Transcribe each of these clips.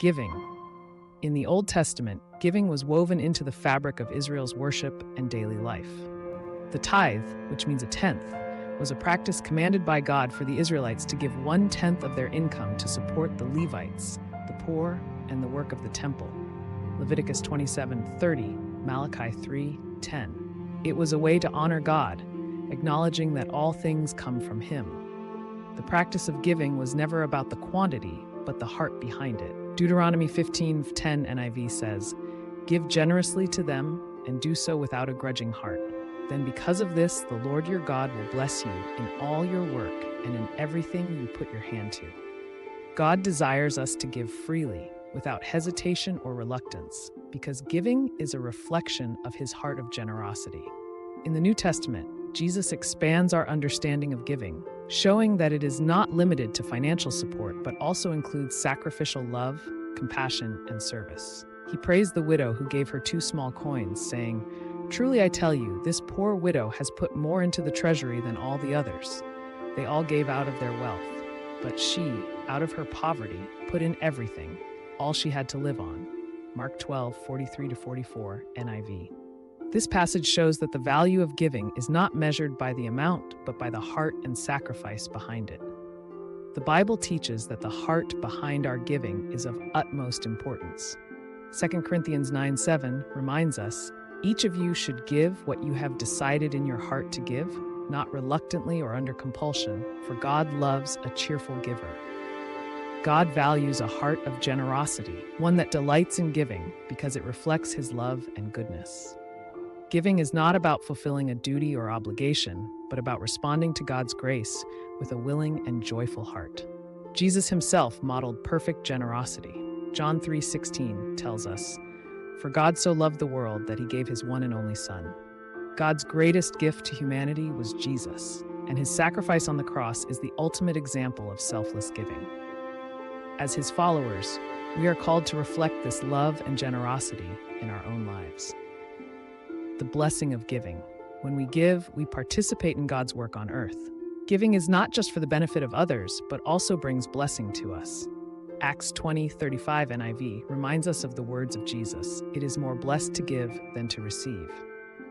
Giving. In the Old Testament, giving was woven into the fabric of Israel's worship and daily life. The tithe, which means a tenth, was a practice commanded by God for the Israelites to give 1/10 of their income to support the Levites, the poor, and the work of the temple. Leviticus 27:30, Malachi 3:10. It was a way to honor God, acknowledging that all things come from Him. The practice of giving was never about the quantity, but the heart behind it. Deuteronomy 15:10 NIV says, "Give generously to them, and do so without a grudging heart. Then because of this, the Lord your God will bless you in all your work and in everything you put your hand to." God desires us to give freely, without hesitation or reluctance, because giving is a reflection of His heart of generosity. In the New Testament, Jesus expands our understanding of giving, showing that it is not limited to financial support, but also includes sacrificial love, compassion, and service. He praised the widow who gave her 2 small coins, saying, "Truly I tell you, this poor widow has put more into the treasury than all the others. They all gave out of their wealth, but she, out of her poverty, put in everything, all she had to live on." Mark 12:43-44 NIV. This passage shows that the value of giving is not measured by the amount, but by the heart and sacrifice behind it. The Bible teaches that the heart behind our giving is of utmost importance. 2 Corinthians 9:7 reminds us, "Each of you should give what you have decided in your heart to give, not reluctantly or under compulsion, for God loves a cheerful giver." God values a heart of generosity, one that delights in giving because it reflects His love and goodness. Giving is not about fulfilling a duty or obligation, but about responding to God's grace with a willing and joyful heart. Jesus Himself modeled perfect generosity. John 3:16 tells us, "For God so loved the world that He gave His one and only Son." God's greatest gift to humanity was Jesus, and His sacrifice on the cross is the ultimate example of selfless giving. As His followers, we are called to reflect this love and generosity in our own lives. The blessing of giving. When we give, we participate in God's work on earth. Giving is not just for the benefit of others, but also brings blessing to us. Acts 20:35 NIV reminds us of the words of Jesus, "It is more blessed to give than to receive."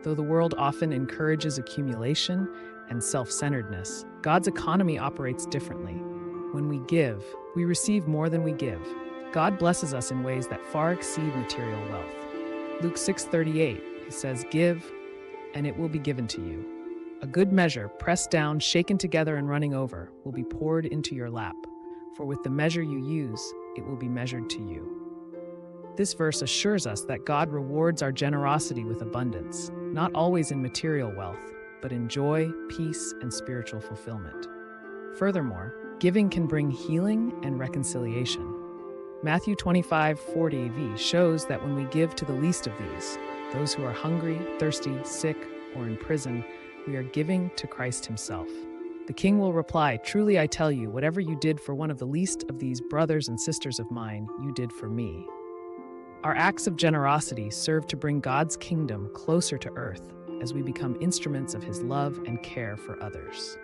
Though the world often encourages accumulation and self-centeredness, God's economy operates differently. When we give, we receive more than we give. God blesses us in ways that far exceed material wealth. Luke 6:38, He says, "Give, and it will be given to you. A good measure, pressed down, shaken together, and running over, will be poured into your lap. For with the measure you use, it will be measured to you." This verse assures us that God rewards our generosity with abundance, not always in material wealth, but in joy, peace, and spiritual fulfillment. Furthermore, giving can bring healing and reconciliation. Matthew 25:40v shows that when we give to the least of these, those who are hungry, thirsty, sick, or in prison, we are giving to Christ Himself. The King will reply, "Truly I tell you, whatever you did for one of the least of these brothers and sisters of mine, you did for me." Our acts of generosity serve to bring God's kingdom closer to earth as we become instruments of His love and care for others.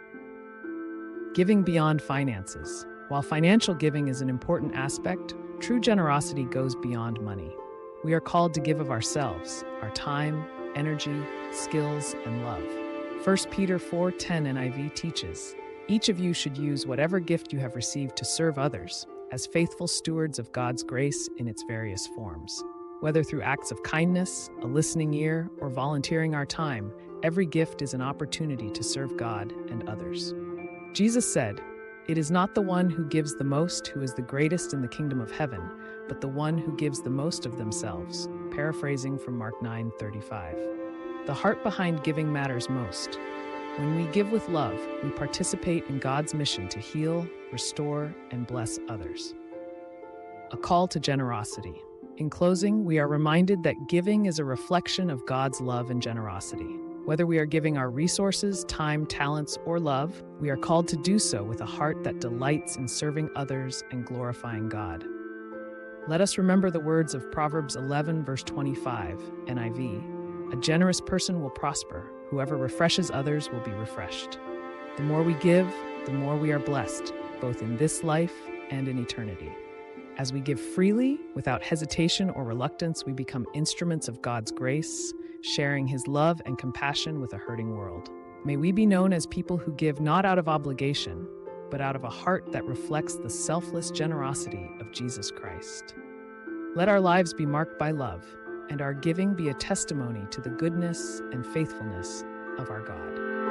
Giving beyond finances. While financial giving is an important aspect, true generosity goes beyond money. We are called to give of ourselves, our time, energy, skills, and love. 1 Peter 4:10 NIV teaches, "Each of you should use whatever gift you have received to serve others, as faithful stewards of God's grace in its various forms." Whether through acts of kindness, a listening ear, or volunteering our time, every gift is an opportunity to serve God and others. Jesus said, "It is not the one who gives the most who is the greatest in the kingdom of heaven, but the one who gives the most of themselves," paraphrasing from Mark 9:35. The heart behind giving matters most. When we give with love, we participate in God's mission to heal, restore, and bless others. A call to generosity. In closing, we are reminded that giving is a reflection of God's love and generosity. Whether we are giving our resources, time, talents, or love, we are called to do so with a heart that delights in serving others and glorifying God. Let us remember the words of Proverbs 11, verse 25, NIV, "A generous person will prosper. Whoever refreshes others will be refreshed." The more we give, the more we are blessed, both in this life and in eternity. As we give freely, without hesitation or reluctance, we become instruments of God's grace, sharing His love and compassion with a hurting world. May we be known as people who give not out of obligation, but out of a heart that reflects the selfless generosity of Jesus Christ. Let our lives be marked by love, and our giving be a testimony to the goodness and faithfulness of our God.